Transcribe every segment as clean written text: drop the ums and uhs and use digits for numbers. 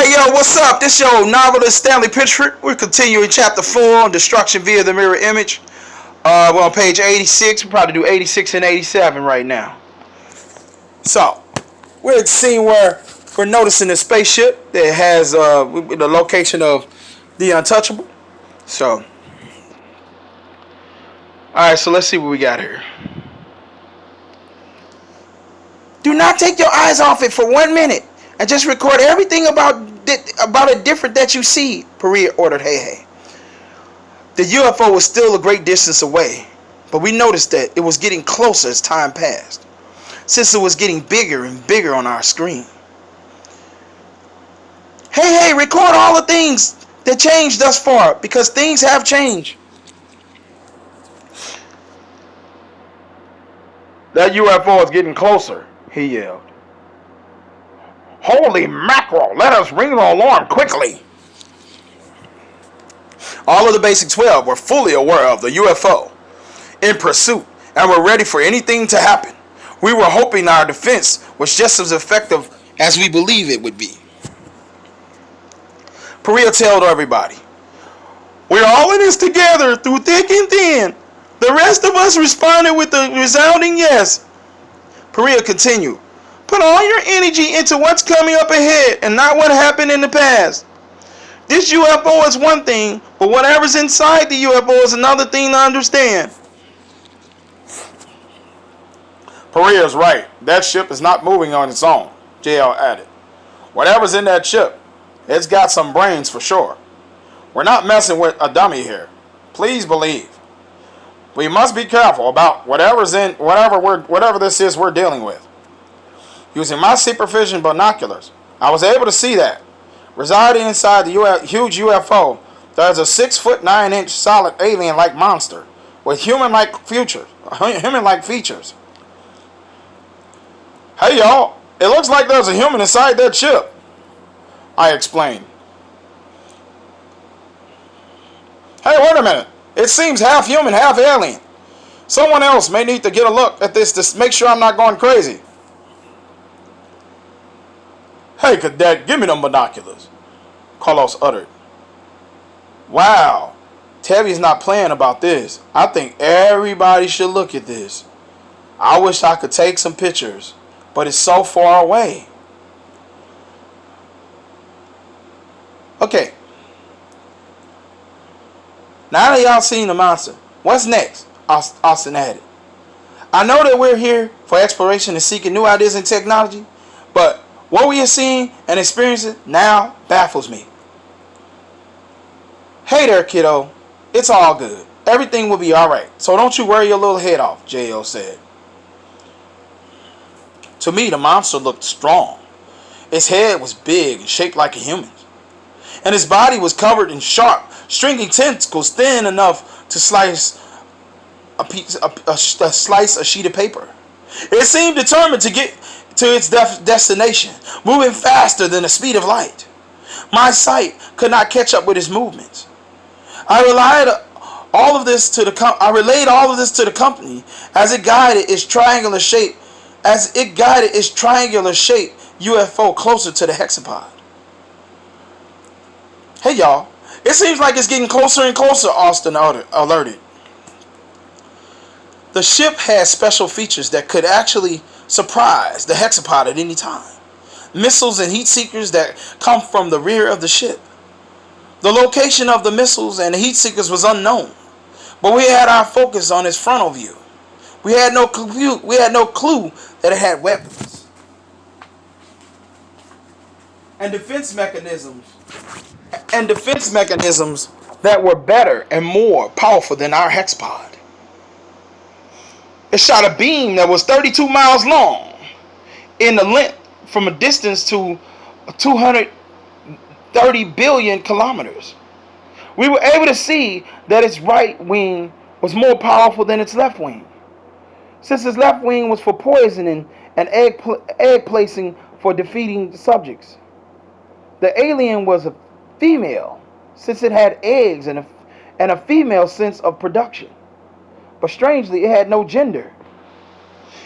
Hey yo, what's up? This your novelist Stanley Pitchford. We're continuing chapter 4 on destruction via the mirror image. We're on page 86. We'll probably do 86 and 87 right now. So, we're at the scene where we're noticing a spaceship that has the location of the untouchable. So, alright, so let's see what we got here. Do not take your eyes off it for 1 minute and just record everything about it different that you see, Perea ordered Hey Hey. The UFO was still a great distance away, but we noticed that it was getting closer as time passed, since it was getting bigger and bigger on our screen. Hey, record all the things that changed thus far, because things have changed. That UFO is getting closer, he yelled. Holy mackerel, let us ring the alarm quickly. All of the basic 12 were fully aware of the UFO in pursuit and were ready for anything to happen. We were hoping our defense was just as effective as we believe it would be. Perea told everybody, we're all in this together through thick and thin. The rest of us responded with a resounding yes. Perea continued, put all your energy into what's coming up ahead and not what happened in the past. This UFO is one thing, but whatever's inside the UFO is another thing to understand. Perea is right. That ship is not moving on its own, JL added. Whatever's in that ship, it's got some brains for sure. We're not messing with a dummy here. Please believe. We must be careful about whatever this is we're dealing with. Using my supervision binoculars, I was able to see that. Residing inside the huge UFO, there's a 6'9" solid alien-like monster with human-like features. Hey y'all, it looks like there's a human inside that ship, I explained. Hey, wait a minute. It seems half human, half alien. Someone else may need to get a look at this to make sure I'm not going crazy. Hey, cadet, give me them binoculars, Carlos uttered. Wow, Tabby's not playing about this. I think everybody should look at this. I wish I could take some pictures, but it's so far away. Okay. Now that y'all seen the monster, what's next? Austin added. I know that we're here for exploration and seeking new ideas and technology, but what we are seeing and experiencing now baffles me. Hey there, kiddo. It's all good. Everything will be alright, so don't you worry your little head off, J.O. said. To me, the monster looked strong. Its head was big and shaped like a human's, and its body was covered in sharp, stringy tentacles thin enough to slice a sheet of paper. It seemed determined to get to its destination, moving faster than the speed of light. My sight could not catch up with its movements. I relayed all of this to the company as it guided its triangular shape UFO closer to the hexapod. Hey y'all, it seems like it's getting closer and closer, Austin alerted. The ship has special features that could actually surprise the hexapod at any time. Missiles and heat seekers that come from the rear of the ship. The location of the missiles and the heat seekers was unknown, but we had our focus on its frontal view. We had no clue that it had weapons and defense mechanisms that were better and more powerful than our hexapod. It shot a beam that was 32 miles long in the length from a distance to 230 billion kilometers. We were able to see that its right wing was more powerful than its left wing, since its left wing was for poisoning and egg placing for defeating subjects. The alien was a female, since it had eggs and a female sense of production. But strangely, it had no gender.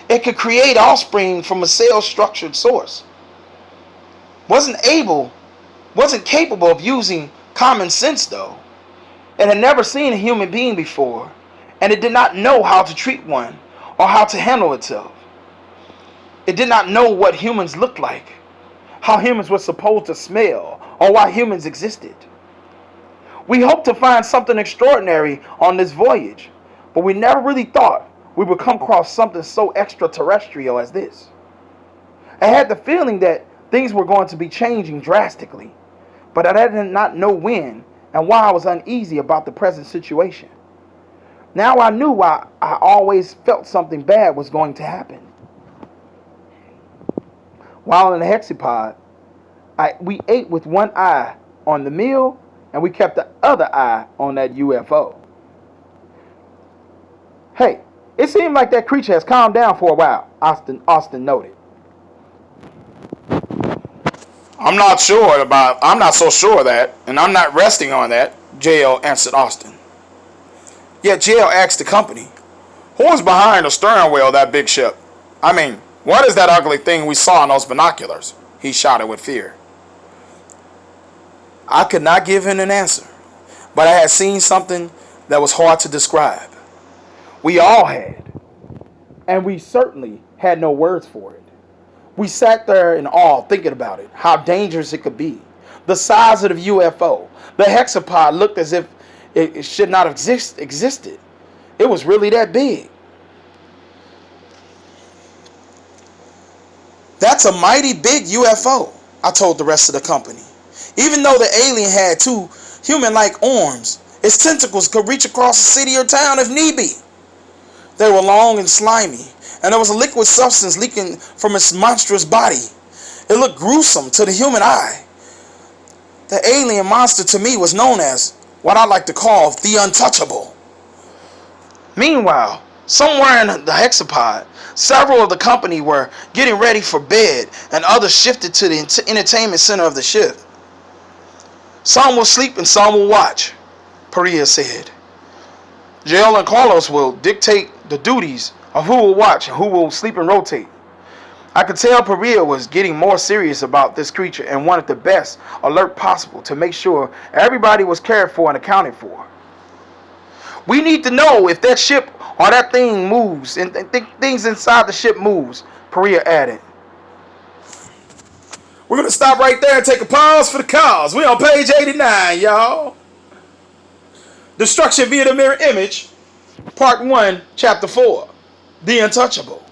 It could create offspring from a cell-structured source. Wasn't able wasn't capable of using common sense though. It had never seen a human being before, and it did not know how to treat one or how to handle itself. It did not know what humans looked like, how humans were supposed to smell, or why humans existed. We hoped to find something extraordinary on this voyage, but we never really thought we would come across something so extraterrestrial as this. I had the feeling that things were going to be changing drastically, but I did not know when and why I was uneasy about the present situation. Now I knew why I always felt something bad was going to happen. While in the hexapod, we ate with one eye on the meal and we kept the other eye on that UFO. Hey, it seemed like that creature has calmed down for a while, Austin noted. I'm not so sure of that, and I'm not resting on that, JL answered Austin. Yet JL asked the company, who was behind the stern wheel of that big ship? I mean, what is that ugly thing we saw in those binoculars? He shouted with fear. I could not give him an answer, but I had seen something that was hard to describe. We all had, and we certainly had no words for it. We sat there in awe thinking about it, how dangerous it could be. The size of the UFO, the hexapod looked as if it should not have existed. It was really that big. That's a mighty big UFO, I told the rest of the company. Even though the alien had two human-like arms, its tentacles could reach across a city or town if need be. They were long and slimy, and there was a liquid substance leaking from its monstrous body. It looked gruesome to the human eye. The alien monster to me was known as what I like to call the untouchable. Meanwhile, somewhere in the hexapod, several of the company were getting ready for bed, and others shifted to the entertainment center of the ship. Some will sleep and some will watch, Perea said. JL and Carlos will dictate the duties of who will watch and who will sleep and rotate. I could tell Perea was getting more serious about this creature and wanted the best alert possible to make sure everybody was cared for and accounted for. We need to know if that ship or that thing moves and things inside the ship moves, Perea added. We're going to stop right there and take a pause for the cause. We're on page 89, y'all. Destruction via the mirror image, part 1, chapter 4, The Untouchable.